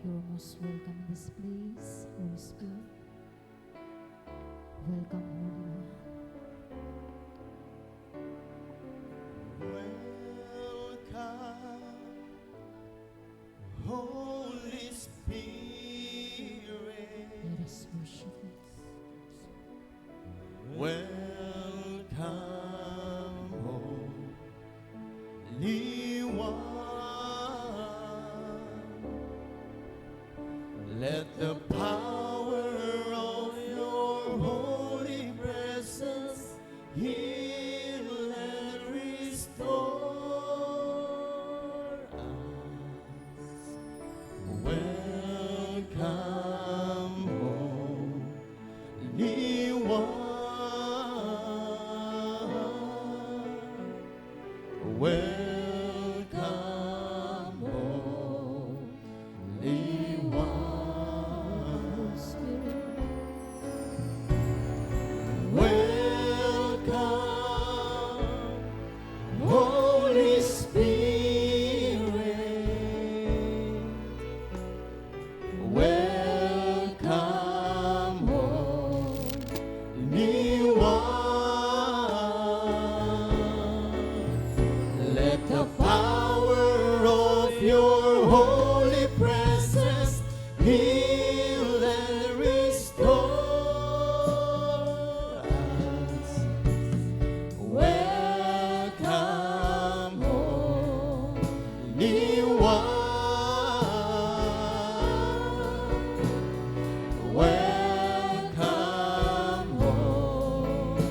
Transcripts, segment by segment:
You're most welcome in this place, Holy Spirit. Welcome, Holy One. Welcome, Holy Spirit. Let us worship you. Welcome, Holy One. Let the power of your holy presence heal and restore us. Welcome, Holy One. Welcome, Holy One. Welcome, Holy Spirit. Welcome, Holy One. Let the power of your holy presence heal and restore us. Welcome, Holy One. Welcome, Holy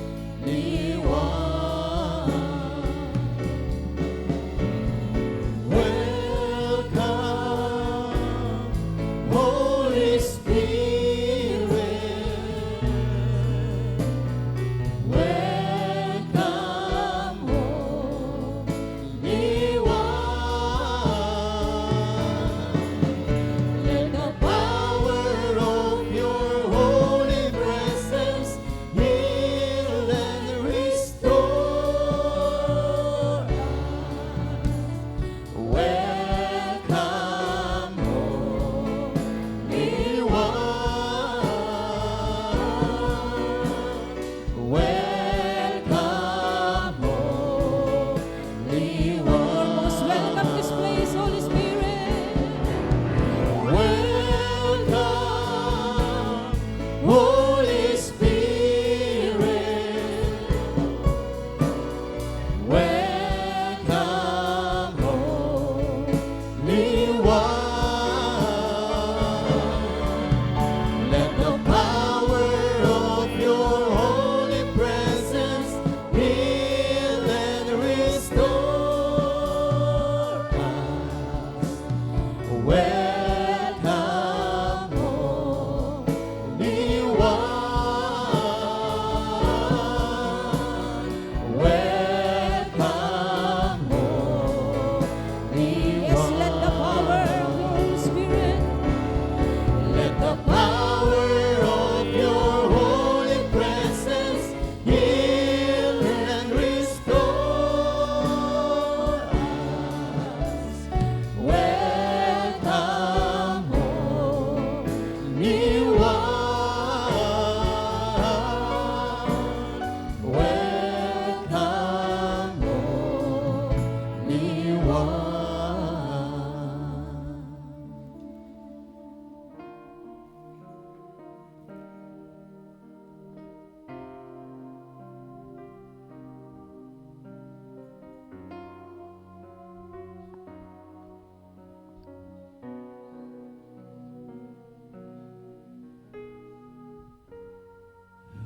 One. Welcome, Holy Spirit. Welcome, Holy One. Let the power of your holy presence heal and restore us. Welcome, Holy One. Welcome, Holy One. Most welcome in this place, Holy Spirit. Welcome, Holy Spirit. Welcome, Holy One. Let the power of your holy presence heal and restore us. Welcome, Holy One. Welcome, Holy Yes, let the power of the Holy Spirit. Let the power of your holy presence heal and restore us. Welcome, Holy One. Welcome, Holy One.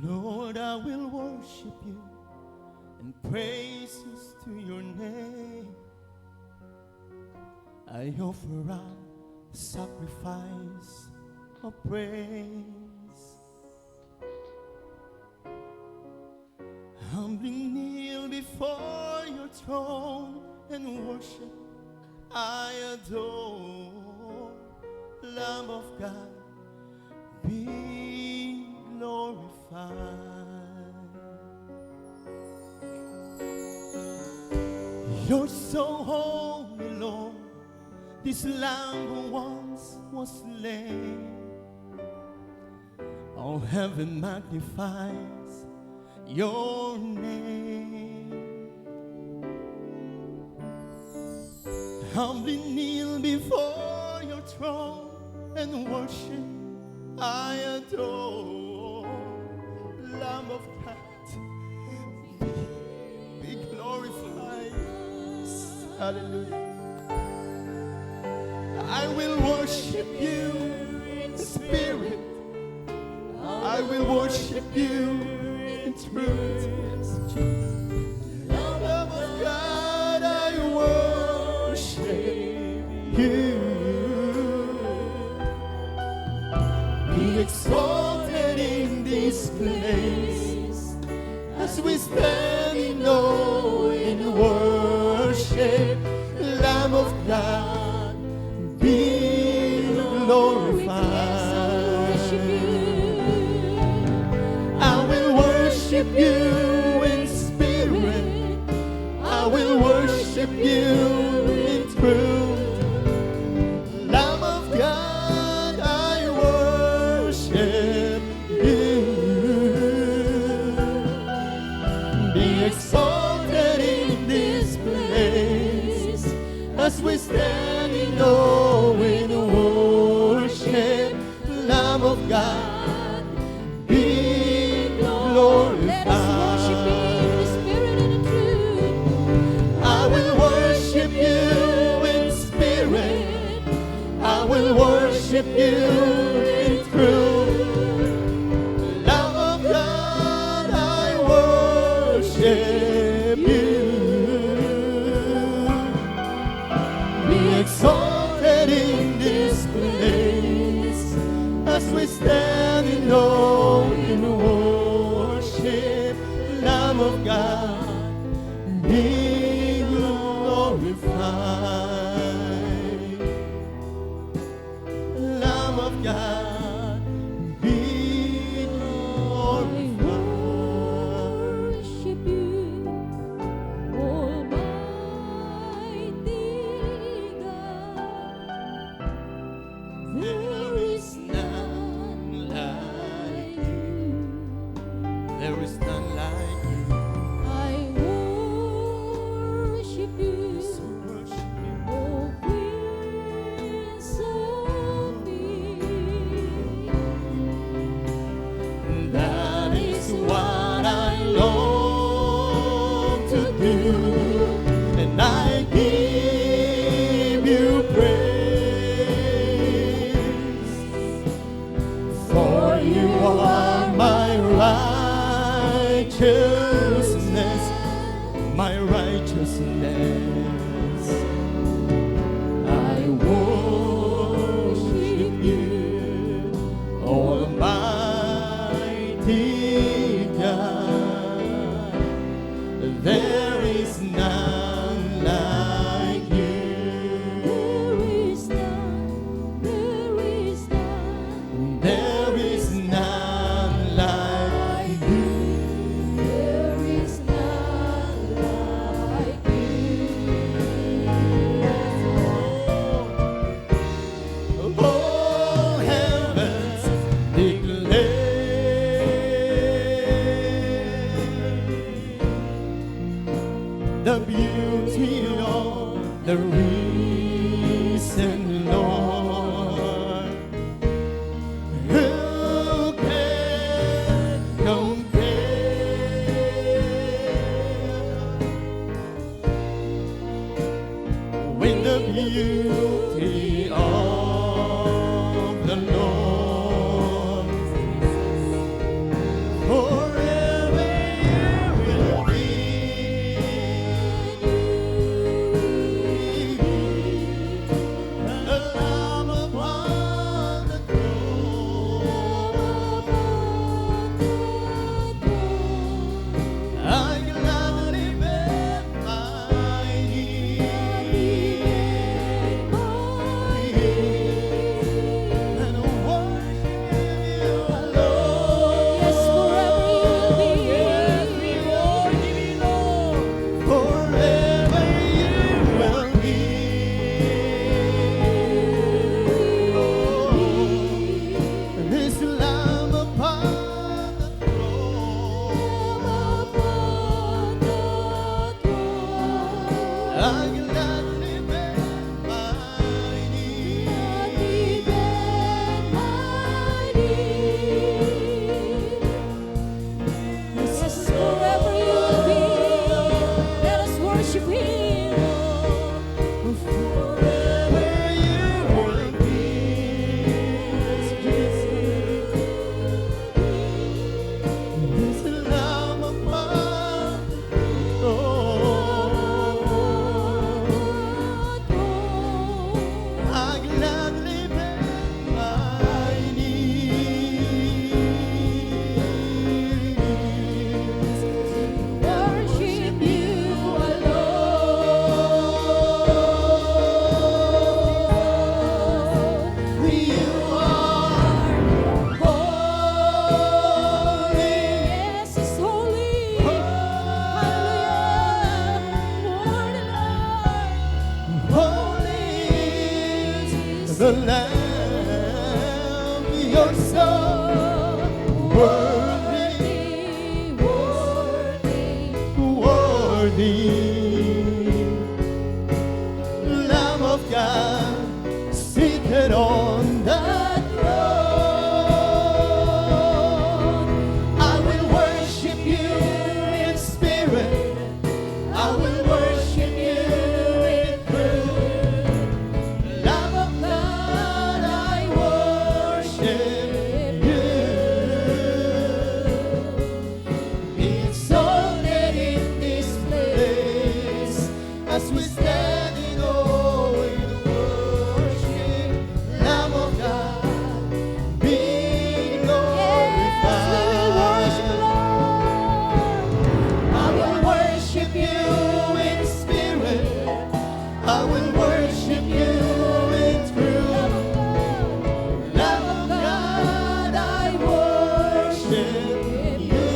Lord, I will worship you and praises to your name. I offer up a sacrifice of praise. Humbly kneel before your throne and worship I adore. Lamb of God, be glorified. You're so holy, Lord. this lamb who once was slain. All heaven magnifies your name. Humbly kneel before your throne and worship, I adore. Lamb of God, be glorified. Hallelujah. I will worship you in spirit. I will worship you in truth. Lamb of God, I worship you. Be exalted in this place as we stand in awe in worship. Lamb of God, be glorified. I will worship you in spirit. I will worship you in truth. Lamb of God, I worship you. Be exalted in this place as we stand in awe in worship. Lamb of God, be glorified. I will worship you in spirit. I will worship you in truth. Lamb of God, I worship you. Be exalted in this place as we stand in awe in worship. Lamb of God, be glorified. Lamb of God, be glorified. Worship you, Almighty God. There is none like you. There is none like you. I worship you, O Prince of Peace. That is what I long to do, and I give you praise. For you are my righteousness, my righteousness. I worship you, Almighty God. There is none like you. There is none, there is none, There is none like you. there is none like you. All heavens declare the beauty of the risen Lord. Who can compare with the beauty of the Lord? Forever you will be the Lamb upon the throne. I gladly bend my knee the Lamb, you're so worthy, worthy. Lamb of God, seated on the throne. I will worship you in spirit. I will worship you in truth. Lamb of God, I worship you. Be exalted in this place as we stand in awe in worship. Lamb of God, be glorified. I will worship you in spirit. I will worship you in truth. Lamb of God, I worship you.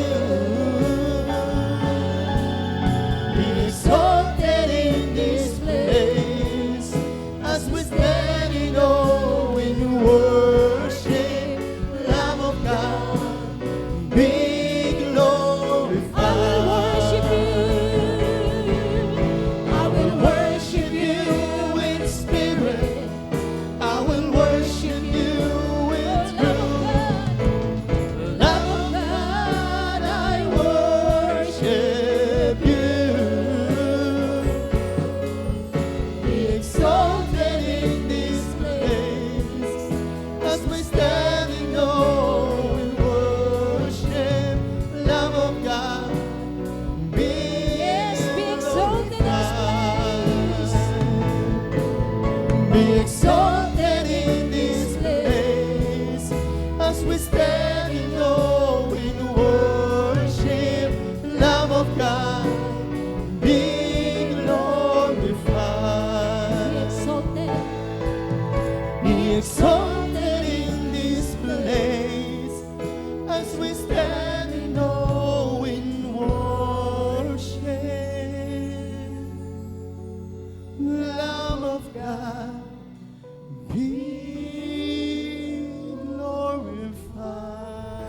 Be exalted in this place as we stand in awe in worship. Lamb of God, be glorified. I will worship you in spirit. I will worship you in truth. Lamb of God, I worship you. Be exalted in this place as we stand in awe in worship. Lamb of God, be exalted in this place as we stand in awe in worship. Lamb of God, be glorified. Be exalted in this place as we stand in awe in worship. Lamb of God, be glorified.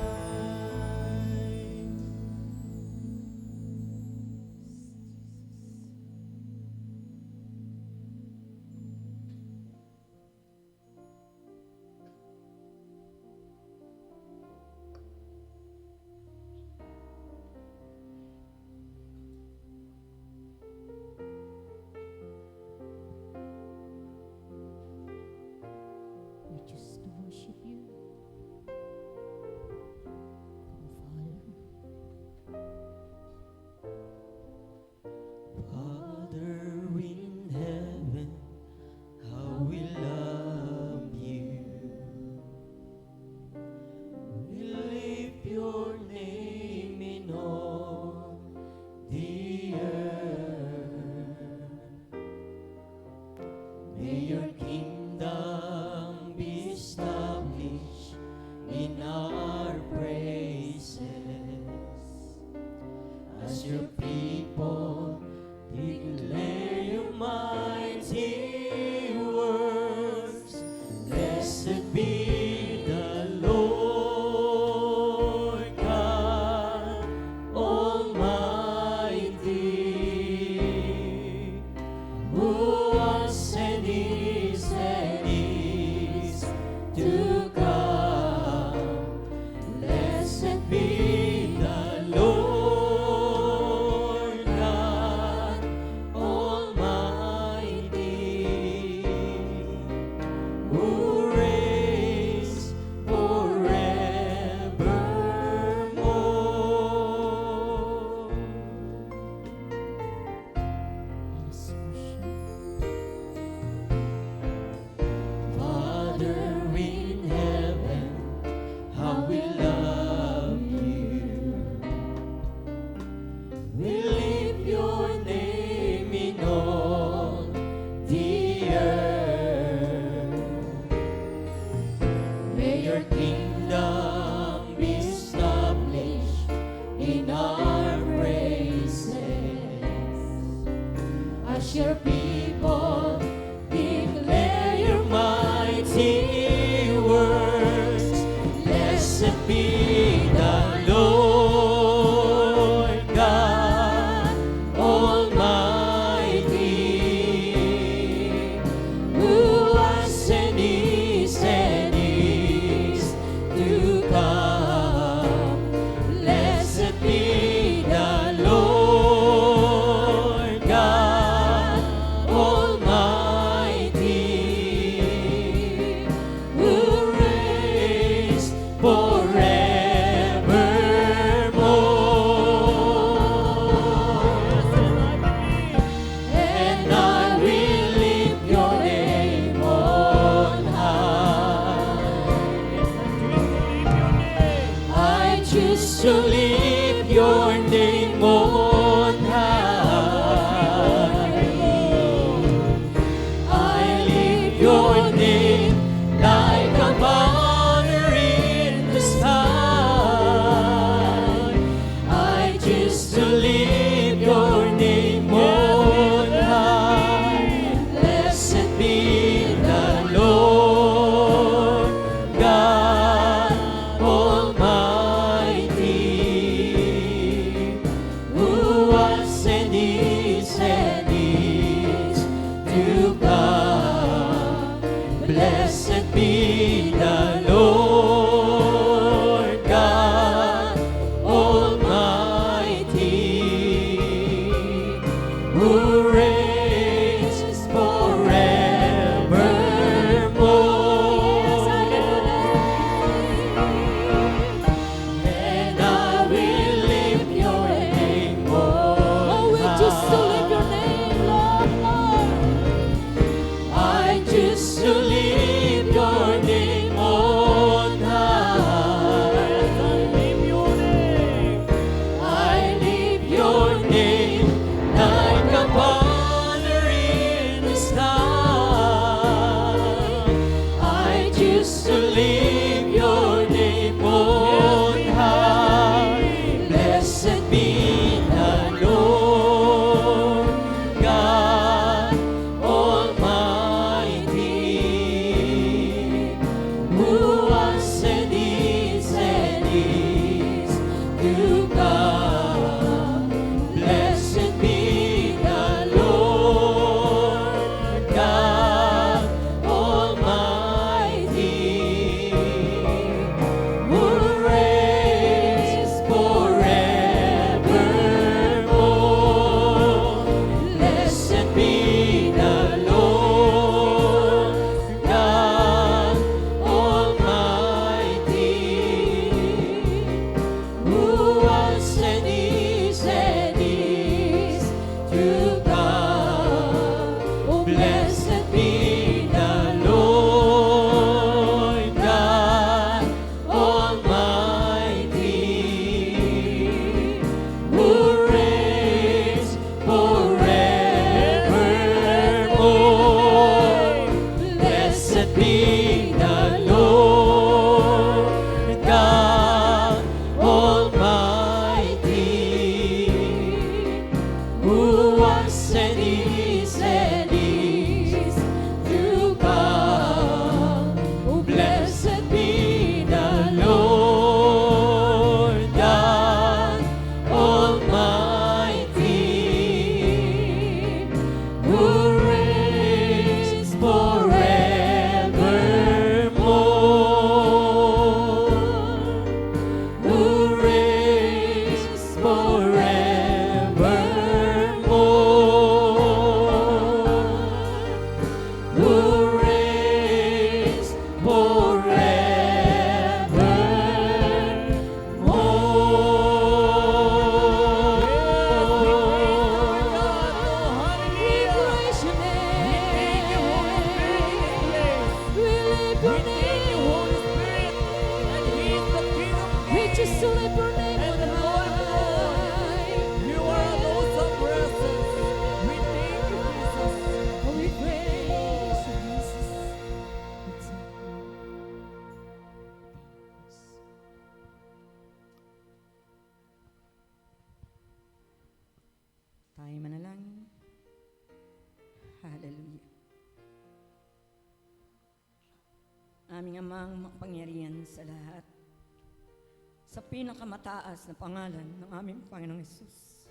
We just worship you, Father in heaven, how we love you. We lift your name in all the earth. May your kingdom be established in our praises. As your people declare your mighty works, blessed be the Lord God Almighty, who was and is to come. Blessed be the Lord God Almighty, who reigns forevermore. Let us worship. Blessed be the Lord God Almighty, who reigns forevermore. And I will lift your name Oh, on we just to high. lift your name, Lord. I choose to lift your name on high. I lift your name like a banner in the sky. I choose to lift your name on high. Blessed be the Lord God Almighty, who was and is to come. Blessed be the Lord God Almighty, who reigns forevermore. Blessed be the Lord God Almighty, who was and is to come. Oh, blessed be the Lord God Almighty, who reigns forevermore. Blessed be the Lord God Almighty, who was and is to come. Oh, blessed be the Lord God Almighty, who reigns forevermore. Who reigns forevermore. Who reigns forevermore. We praise your name. We lift your name. We just to lift your name on high. You are an awesome presence. We thank you, Jesus. Oh, we praise you, Jesus. Tayo manalangin. Hallelujah. Aming amang makapangyarihan sa lahat, sa pinakamataas na pangalan ng aming Panginoong Hesus,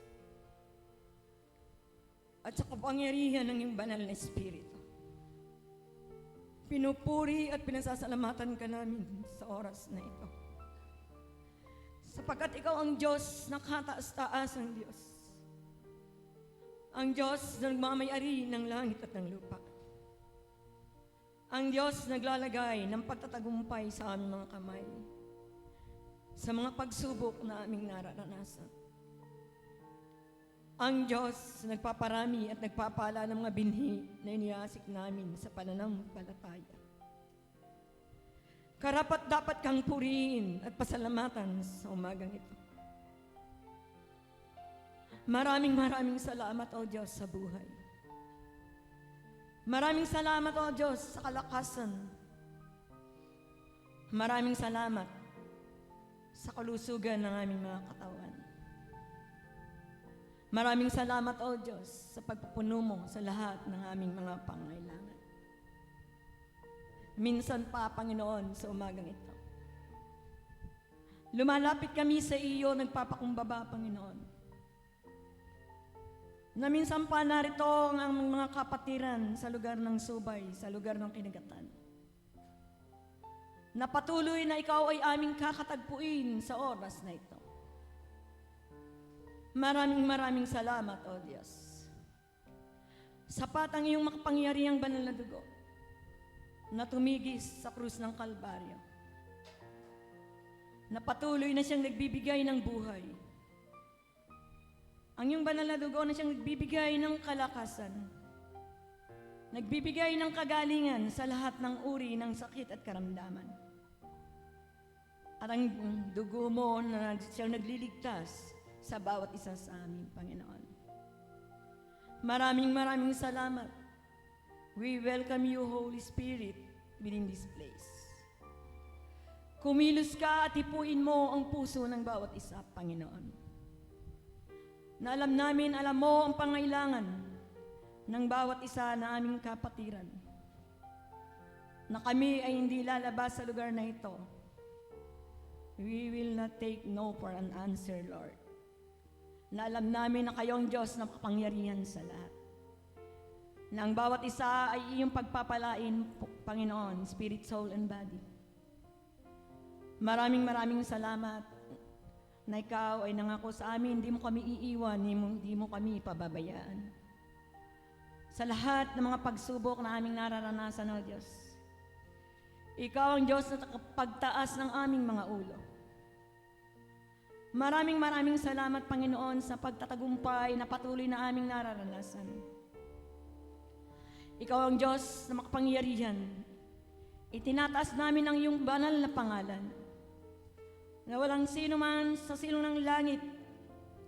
at sa kapangyarihan ng iyong banal na Espiritu, pinupuri at pinasasalamatan ka namin sa oras na ito. Sapagkat ikaw ang Diyos na kataas-taas ang Diyos. Ang Diyos na nagmamayari ng langit at ng lupa. Ang Diyos naglalagay ng pagtatagumpay sa aming mga kamay, sa mga pagsubok na aming nararanasan. Ang Diyos na nagpaparami at nagpapala ng mga binhi na iniasik namin sa pananampalataya. Karapat dapat kang purihin at pasalamatan sa umagang ito. Maraming salamat, O Diyos, sa buhay. Maraming salamat, O Diyos, sa kalakasan. Maraming salamat sa kalusugan ng aming mga katawan. Maraming salamat, O Diyos, sa pagpupuno mo sa lahat ng aming mga pangailangan. Minsan pa, Panginoon, sa umagang ito, lumalapit kami sa iyo, nagpapakumbaba, Panginoon. Na minsan pa narito ang mga kapatiran sa lugar ng subay, sa lugar ng kinagatan. na patuloy na ikaw ay aming kakatagpuin sa oras na ito. Maraming salamat, O Diyos. Sapat ang iyong makapangyarihang banal na dugo na tumigis sa krus ng Kalbaryo, na patuloy na siyang nagbibigay ng buhay. Ang iyong banal na dugo na siyang nagbibigay ng kalakasan, nagbibigay ng kagalingan sa lahat ng uri ng sakit at karamdaman. At ang dugo mo na siyang nagliligtas sa bawat isa sa amin, Panginoon. Maraming salamat. We welcome you, Holy Spirit, within this place. Kumilos ka at ipuin mo ang puso ng bawat isa, Panginoon. Na alam mo ang pangailangan ng bawat isa na aming kapatiran. Na kami ay hindi lalabas sa lugar na ito. We will not take no for an answer, Lord. Na alam namin na kayo ang Diyos na makapangyarihan sa lahat. Na ang bawat isa ay iyong pagpapalain, Panginoon, spirit, soul, and body. Maraming salamat na ikaw ay nangako sa amin, hindi mo kami iiwan, hindi mo kami pababayaan. Sa lahat ng mga pagsubok na aming nararanasan, O Diyos, ikaw ang Diyos na pagtaas ng aming mga ulo. Maraming salamat, Panginoon, sa pagtatagumpay na patuloy na aming nararanasan. Ikaw ang Diyos na makapangyarihan. Itinataas namin ang iyong banal na pangalan, na walang sino man sa silong ng langit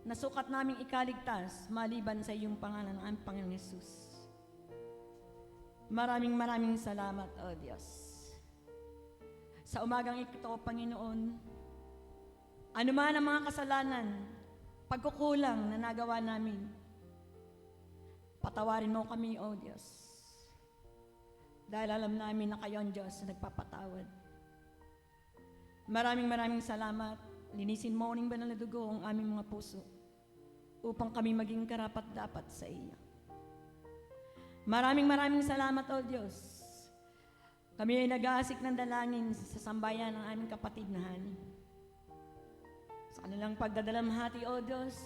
na sukat naming ikaligtas maliban sa iyong pangalan ng aming Panginoon Yesus. Maraming salamat, O Diyos. Sa umagang ito, Panginoon, anuman ang mga kasalanan, pagkukulang na nagawa namin, patawarin mo kami, O Diyos. Dahil alam namin na kayo ang Diyos na nagpapatawad. Maraming salamat. Linisin mo ng banal na dugo ang aming mga puso upang kami maging karapat-dapat sa iyo. Maraming salamat, O Diyos. Kami ay nag-aasik ng dalangin sa sambayan ng aming kapatid na Hani. Sa kanilang pagdadalamhati, O Diyos,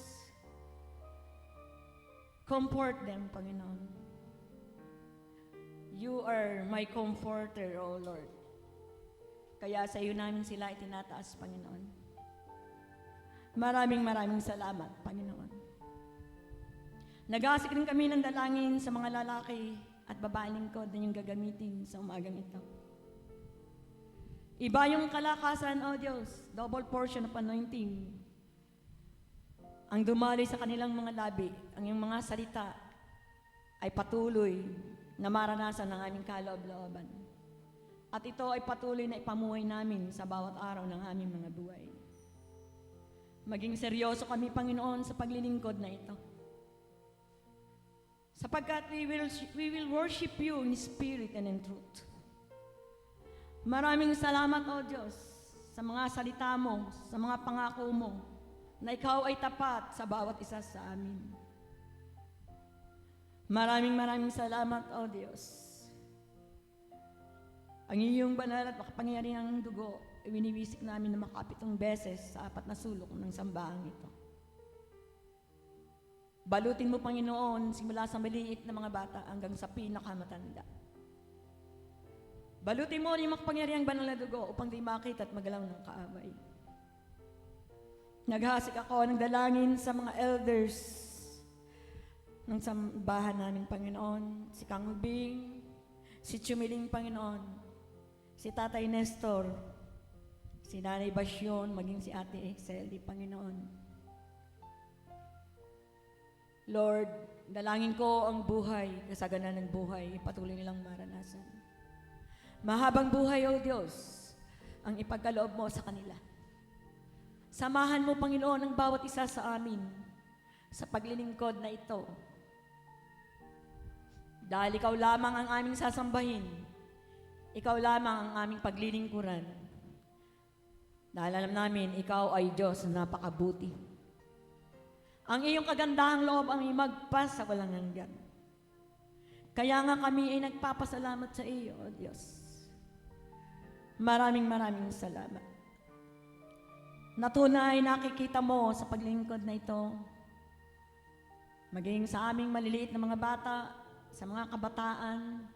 comfort them, Panginoon. You are my comforter, O Lord. Kaya sa iyo namin sila itinataas, Panginoon. Maraming salamat, Panginoon. Nag-aasik rin kami ng dalangin sa mga lalaki at babaeng lingkod na yung gagamitin sa umagang ito. Iba yung kalakasan, O Diyos, double portion of anointing. Ang dumaloy sa kanilang mga labi, ang iyong mga salita ay patuloy na maranasan ng aming kaloob-looban. At ito ay patuloy na ipamuhay namin sa bawat araw ng aming mga buhay. Maging seryoso kami, Panginoon, sa paglilingkod na ito. Sapagkat we will worship you in spirit and in truth. Maraming salamat, O Diyos, sa mga salita mo, sa mga pangako mo, na ikaw ay tapat sa bawat isa sa amin. Maraming salamat, O Diyos. Ang iyong banal at makapangyarihang dugo ay winiwisik namin na makapitong beses sa 4 na sulok ng sambahang ito. Balutin mo, Panginoon, simula sa maliit na mga bata hanggang sa pinakamatanda. Balutin mo yung makapangyarihang banal na dugo upang di makita at magalaw ng kaaway. Naghasik ako ng dalangin sa mga elders ng sambahan namin, Panginoon. Si Kang Ubing, si Chumiling, Panginoon, si Tatay Nestor, si Nanay Basyon, maging si Ate Exceldi, Panginoon. Lord, dalangin ko ang buhay, kasaganan ng buhay, patuloy nilang maranasan. Mahabang buhay, O Diyos, ang ipagkaloob mo sa kanila. Samahan mo, Panginoon, ang bawat isa sa amin sa paglilingkod na ito. Dahil ikaw lamang ang aming sasambahin, ikaw lamang ang aming paglilingkuran. Dahil alam namin, ikaw ay Diyos na napakabuti. Ang iyong kagandahang loob ang imagpas sa walang hanggan. Kaya nga kami ay nagpapasalamat sa iyo, O Diyos. Maraming salamat. Natunay nakikita mo sa paglingkod na ito, maging sa aming maliliit na mga bata, sa mga kabataan,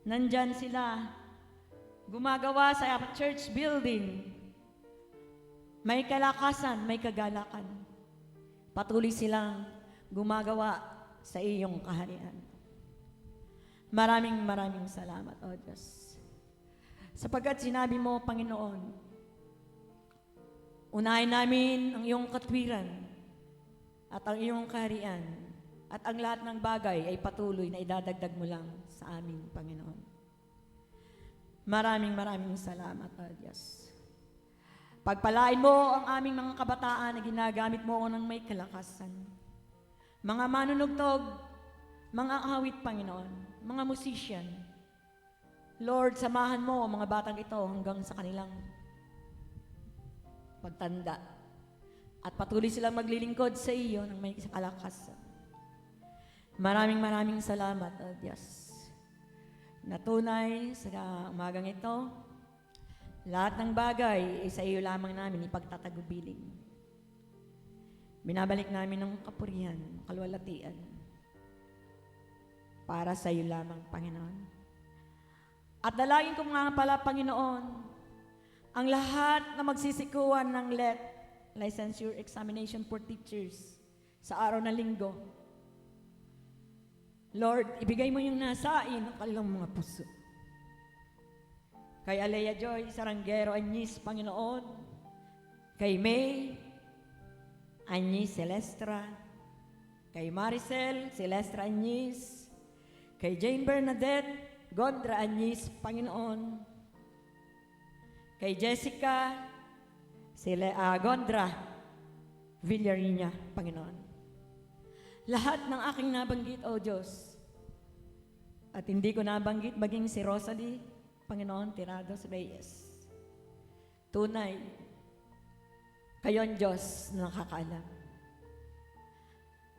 nandyan sila, gumagawa sa church building, may kalakasan, may kagalakan. Patuloy silang gumagawa sa iyong kaharian. Maraming salamat, O Diyos. Sapagkat sinabi mo, Panginoon, unahin namin ang iyong katwiran at ang iyong kaharian at ang lahat ng bagay ay patuloy na idadagdag mo lang sa amin, Panginoon. Maraming salamat, O Diyos. Pagpalain mo ang aming mga kabataan na ginagamit mo ng may kalakasan. Mga manunugtog, mga awit, Panginoon, mga musician. Lord, samahan mo ang mga batang ito hanggang sa kanilang pagtanda. At patuloy silang maglilingkod sa iyo ng may kalakasan. Maraming salamat, O Diyos. Natunay sa umagang ito, lahat ng bagay ay sa iyo lamang namin ipagtatagubilin. Binabalik namin ang kapurihan, kalwalatian, para sa iyo lamang, Panginoon. At dalangin ko nga pala, Panginoon, ang lahat na magsisikuan ng licensure examination for teachers sa araw na linggo. Lord, ibigay mo yung nasain ng kanilang mga puso. Kay Alea Joy Sarangero Agnis, Panginoon, kay May Agnis Celestra, kay Maricel Celestra Agnis, kay Jane Bernadette Gondra Agnis, Panginoon, kay Jessica Gondra Villarina, Panginoon. Lahat ng aking nabanggit, O Diyos, at hindi ko nabanggit maging si Rosalie, Panginoon, Tirados Reyes. Tunay, kayo ang Diyos na nakakaalam.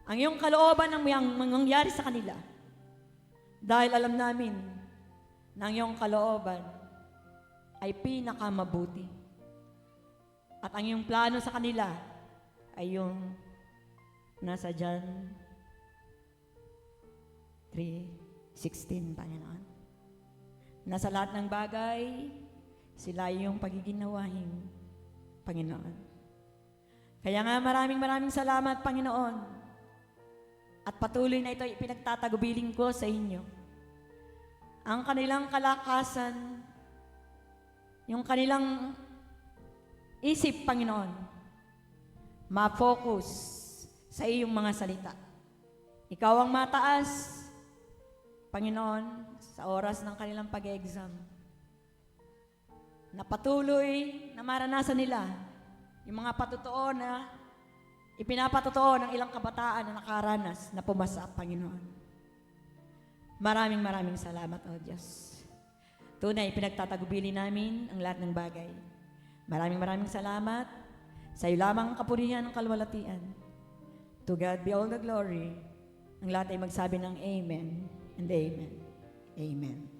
Ang iyong kalooban ng mangyayari sa kanila, dahil alam namin na ang iyong kalooban ay pinakamabuti. At ang iyong plano sa kanila ay yung nasa John 3:16, Panginoon. Nasa lahat ng bagay, sila yung pagiginawahin, Panginoon. Kaya nga maraming salamat, Panginoon. At patuloy na ito ipinagtatagubilin ko sa inyo. Ang kanilang kalakasan, yung kanilang isip, Panginoon, ma-focus sa iyong mga salita. Ikaw ang mataas, Panginoon, sa oras ng kanilang pag-exam. Na patuloy na maranasan nila yung mga patotoo na ipinapatotoo ng ilang kabataan na nakaranas na pumasa, Panginoon. Maraming salamat, O Diyos. Tunay, pinagtatagubili namin ang lahat ng bagay. Maraming salamat. Sa iyo lamang ang kapurihan ng kalwalatian. To God be all the glory. Ang lahat ay magsabi ng Amen and Amen. Amen.